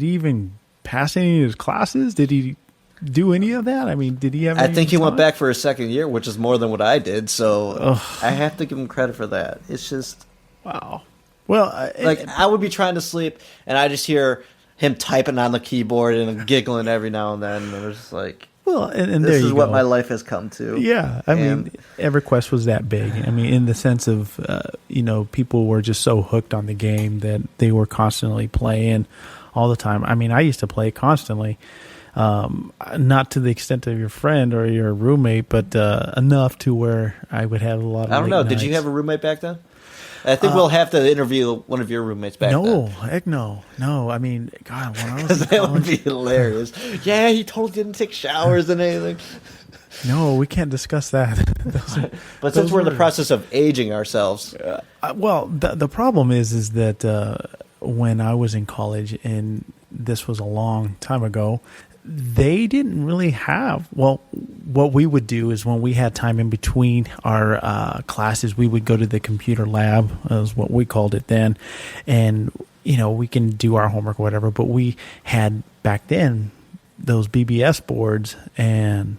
even pass any of his classes? Did he do any of that? I mean, did he have I think he went time? back for a second year, which is more than what I did. So I have to give him credit for that. It's just... Wow. Well, I would be trying to sleep, and I just hear him typing on the keyboard and giggling every now and then. And it's like... Well, and this there is you what go. my life has come to. Yeah, I mean, EverQuest was that big. I mean, in the sense of, people were just so hooked on the game that they were constantly playing all the time. I mean, I used to play constantly, not to the extent of your friend or your roommate, but enough to where I would have a lot of I don't know. late Did you nights. have a roommate back then? I think we'll have to interview one of your roommates back then. No, heck no. No, I mean, God, when I was in That would college, be hilarious. Yeah, he totally didn't take showers and anything. no, we can't discuss that. But since we're in the process of aging ourselves, Well, the problem is that when I was in college, and this was a long time ago, they didn't really have, well, what we would do is when we had time in between our classes, we would go to the computer lab, is what we called it then, and we can do our homework or whatever, but we had back then those BBS boards. And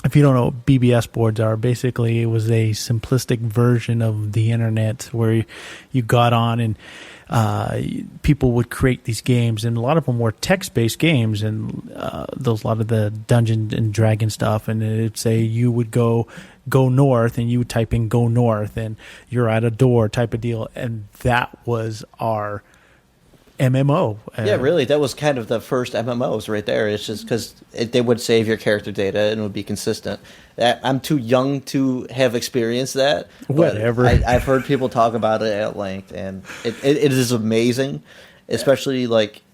if you don't know what BBS boards are, basically it was a simplistic version of the internet where you got on and people would create these games, and a lot of them were text-based games, and a lot of the Dungeons and Dragon stuff, and it'd say you would go north, and you would type in go north, and you're at a door type of deal, and that was our MMO. yeah, really, that was kind of the first MMOs right there. It's just because they would save your character data and it would be consistent. I'm too young to have experienced that. Whatever. I've heard people talk about it at length, and it is amazing. Especially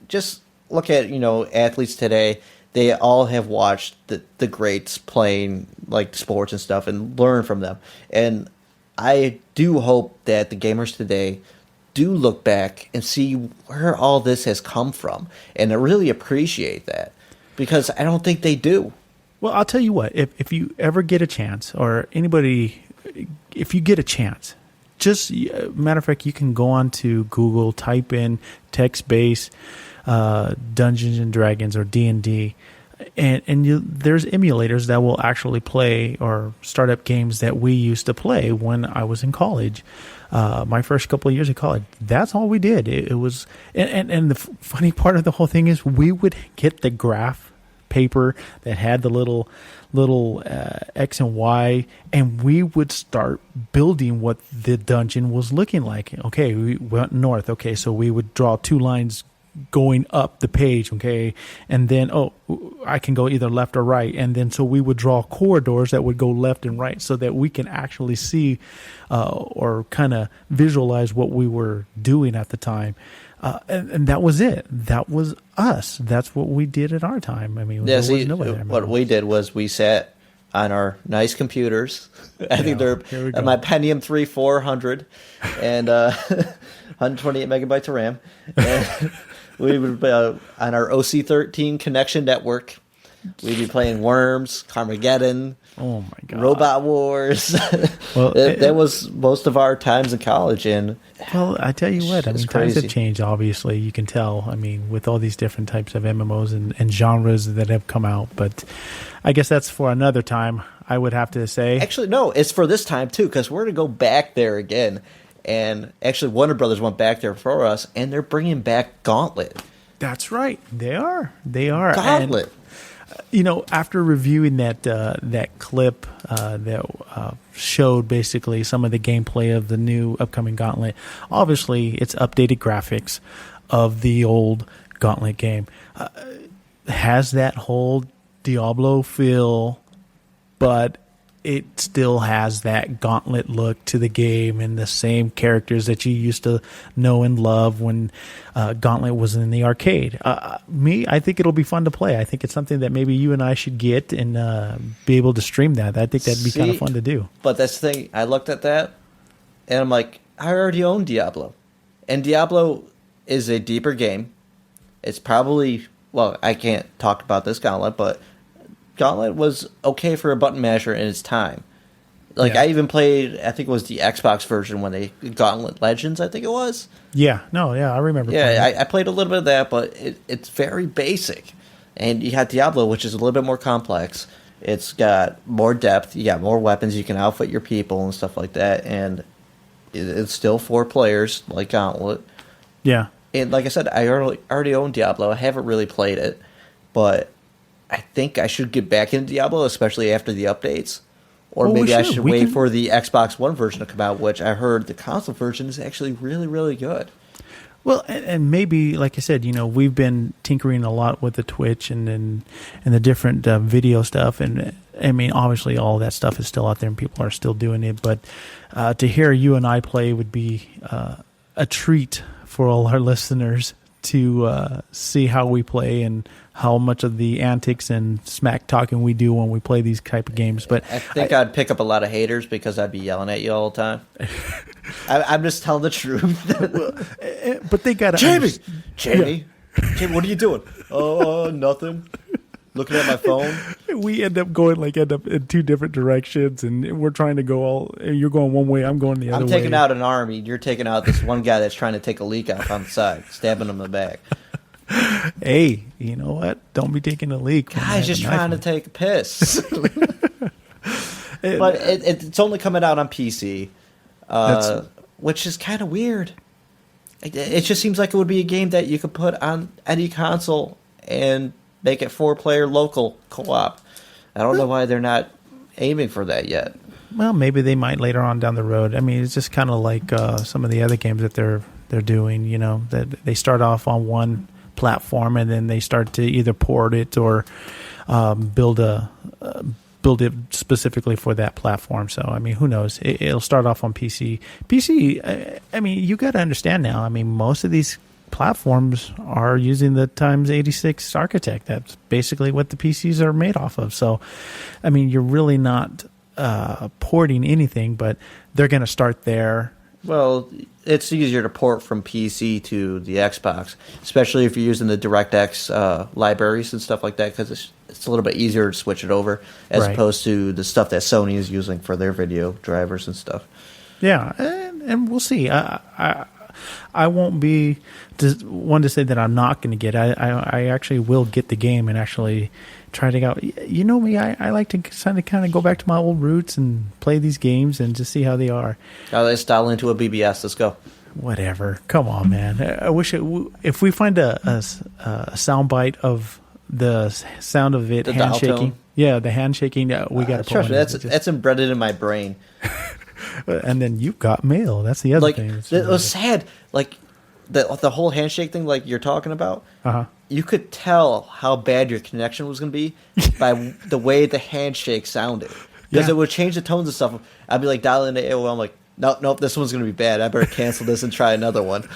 just look at athletes today. They all have watched the greats playing sports and stuff and learn from them. And I do hope that the gamers today do look back and see where all this has come from, and I really appreciate that, because I don't think they do. Well, I'll tell you what, if you ever get a chance, or anybody, if you get a chance, just, matter of fact, you can go on to Google, type in text-based Dungeons and Dragons or D&D, and there's emulators that will actually play or start up games that we used to play when I was in college. My first couple of years of college, that's all we did. It was, and the funny part of the whole thing is we would get the graph paper that had the little X and Y, and we would start building what the dungeon was looking like. Okay, we went north. Okay, so we would draw two lines going up the page, okay, and then I can go either left or right, and then so we would draw corridors that would go left and right so that we can actually see or kind of visualize what we were doing at the time, and that was it. That was us. That's what we did at our time. I mean, Yeah, there was nobody there. what we did was we sat on our nice computers. I think they're here we go. my Pentium 3 400 and 128 megabytes of RAM. And we would be on our OC13 connection network. We'd be playing Worms, Carmageddon, Oh my God, Robot Wars. Well, that was most of our times in college. And well, I tell you what, I it's mean, times crazy. have changed, obviously. You can tell, I mean, with all these different types of MMOs and genres that have come out. But I guess that's for another time, I would have to say. Actually, no, it's for this time, too, because we're going to go back there again. And actually, Warner Brothers went back there for us, and they're bringing back Gauntlet. That's right. They are. They are. Gauntlet. And, after reviewing that clip that showed basically some of the gameplay of the new upcoming Gauntlet, obviously it's updated graphics of the old Gauntlet game. Has that whole Diablo feel, but it still has that Gauntlet look to the game and the same characters that you used to know and love when Gauntlet was in the arcade. I think it'll be fun to play. I think it's something that maybe you and I should get and be able to stream that. I think that'd be kind of fun to do. But that's the thing. I looked at that, and I'm like, I already own Diablo. And Diablo is a deeper game. It's probably, well, I can't talk about this Gauntlet, but Gauntlet was okay for a button masher in its time. Like, Yeah. I even played, I think it was the Xbox version when they, Gauntlet Legends, I think it was. Yeah, no, yeah, I remember. Yeah, I played a little bit of that, but it's very basic. And you got Diablo, which is a little bit more complex. It's got more depth. You got more weapons. You can outfit your people and stuff like that. And it's still 4 players, like Gauntlet. Yeah. And like I said, I already own Diablo. I haven't really played it, but I think I should get back into Diablo, especially after the updates. Or maybe I should wait for the Xbox One version to come out, which I heard the console version is actually really, really good. Well, and maybe, like I said, we've been tinkering a lot with the Twitch and the different video stuff. And, I mean, obviously all that stuff is still out there and people are still doing it. But to hear you and I play would be a treat for all our listeners to see how we play and how much of the antics and smack talking we do when we play these type of games. But I think I'd pick up a lot of haters because I'd be yelling at you all the time. I'm just telling the truth. But they got to Jamie, what are you doing? Oh, nothing. Looking at my phone. We end up in 2 different directions, and we're trying to go you're going one way, I'm going the other way. I'm taking out an army. You're taking out this one guy that's trying to take a leak out on the side, stabbing him in the back. Hey, you know what? Don't be taking a leak. Guy's just trying to take a piss. But it's only coming out on PC, which is kind of weird. It just seems like it would be a game that you could put on any console and make it 4-player local co-op. I don't know why they're not aiming for that yet. Well, maybe they might later on down the road. I mean, it's just kind of like some of the other games that they're doing. That they start off on one platform and then they start to either port it or build it specifically for that platform. So, I mean, who knows? It'll start off on PC. I mean, you got to understand now. I mean, most of these platforms are using the x86 architect. That's basically what the PCs are made off of. So, I mean, you're really not porting anything, but they're going to start there. Well, it's easier to port from PC to the Xbox, especially if you're using the DirectX libraries and stuff like that, because it's a little bit easier to switch it over as opposed to the stuff that Sony is using for their video drivers and stuff. Yeah, and we'll see. I won't be one to say that I'm not going to get it. I actually will get the game and actually try to go. You know me, I like to kind of go back to my old roots and play these games and just see how they are. Let's dial into a BBS. Let's go. Whatever. Come on, man. I wish if we find a soundbite of the sound of it handshaking. Yeah, the handshaking. We got to put trust me, that's embedded in my brain. And then you've got mail. That's the other thing. It was sad. Like the whole handshake thing, like you're talking about. You could tell how bad your connection was going to be by the way the handshake sounded, because it would change the tones and stuff. I'd be like dialing into AOL. I'm like, nope, this one's going to be bad. I better cancel this and try another one.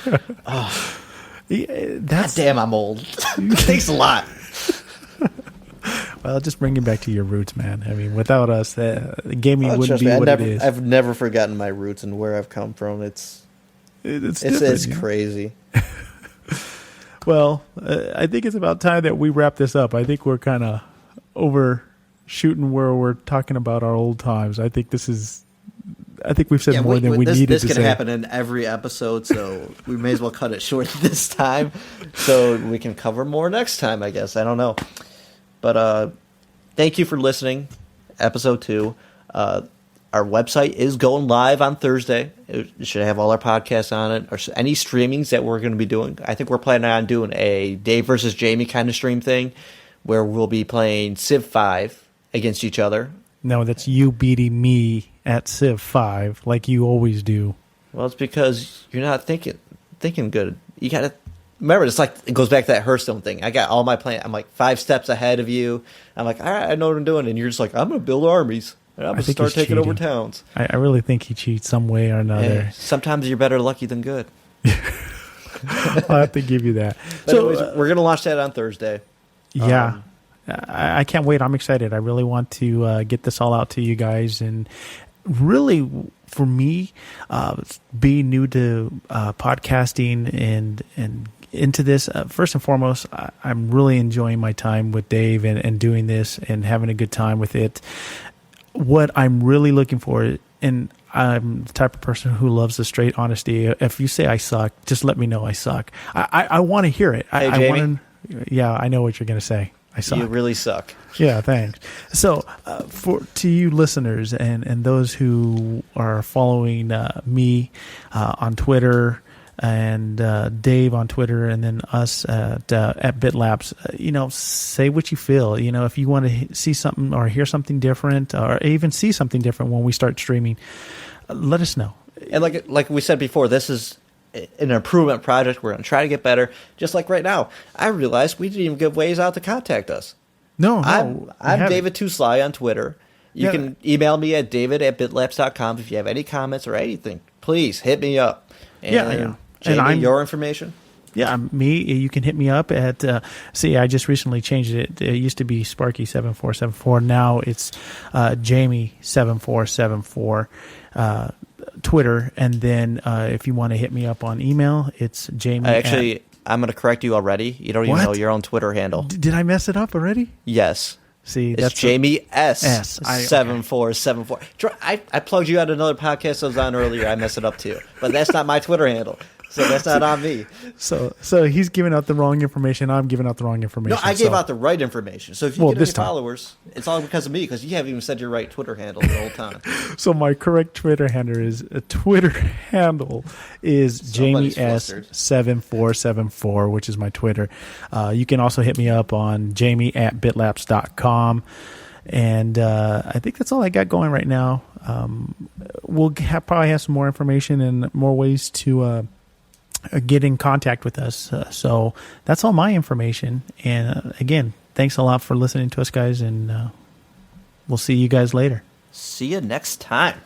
Oh, God damn, I'm old. Thanks a lot. Well, just bring it back to your roots, man. I mean, without us, gaming wouldn't be what it is. I've never forgotten my roots and where I've come from. It's crazy. Well, I think it's about time that we wrap this up. I think we're kind of overshooting where we're talking about our old times. I think we've said more than we needed to say. This could happen in every episode, so we may as well cut it short this time so we can cover more next time, I guess. I don't know. But thank you for listening. Episode 2. Our website is going live on Thursday. It should have all our podcasts on it, or any streamings that we're going to be doing. I think we're planning on doing a Dave versus Jamie kind of stream thing where we'll be playing Civ 5 against each other. No, that's you beating me at Civ 5 like you always do. Well, it's because you're not thinking good. You got to remember, it's like it goes back to that Hearthstone thing. I got all my plan. I'm like 5 steps ahead of you. I'm like, all right, I know what I'm doing. And you're just like, I'm going to build armies. And I'm going to start taking over towns. I really think he cheats some way or another. Sometimes you're better lucky than good. I'll have to give you that. So anyways, we're going to launch that on Thursday. Yeah. I can't wait. I'm excited. I really want to get this all out to you guys. And really, for me, being new to podcasting and into this, first and foremost, I'm really enjoying my time with Dave and doing this and having a good time with it. What I'm really looking for, and I'm the type of person who loves the straight honesty. If you say I suck, just let me know I suck. I want to hear it. Hey, Jamie. Yeah, I know what you're going to say. I suck. You really suck. Yeah, thanks. So, to you listeners and those who are following me on Twitter and Dave on Twitter, and then us at BitLapse, say what you feel. If you want to see something or hear something different, or even see something different when we start streaming, let us know. And like we said before, this is an improvement project. We're going to try to get better. Just like right now, I realized we didn't even give ways out to contact us. No, I'm David Too Sly on Twitter. You can email me at david@bitlapse.com if you have any comments or anything. Please hit me up. And Jamie, and your information? Yeah, me. You can hit me up at. I just recently changed it. It used to be Sparky7474. Now it's Jamie7474. Twitter, and then if you want to hit me up on email, it's Jamie. I'm going to correct you already. You don't even know your own Twitter handle. Did I mess it up already? Yes. See, it's Jamie S7474. I plugged you out another podcast I was on earlier. I messed it up too, but that's not my Twitter handle. So that's not on me. So he's giving out the wrong information. I'm giving out the wrong information. No, I gave out the right information. So if you get any followers, it's all because of me, because you haven't even said your right Twitter handle the whole time. So my correct Twitter handle is Jamie S7474, which is my Twitter. You can also hit me up on jamie@bitlapse.com. And I think that's all I got going right now. We'll probably have some more information and more ways to get in contact with us. So that's all my information. And again, thanks a lot for listening to us, guys. And we'll see you guys later. See you next time.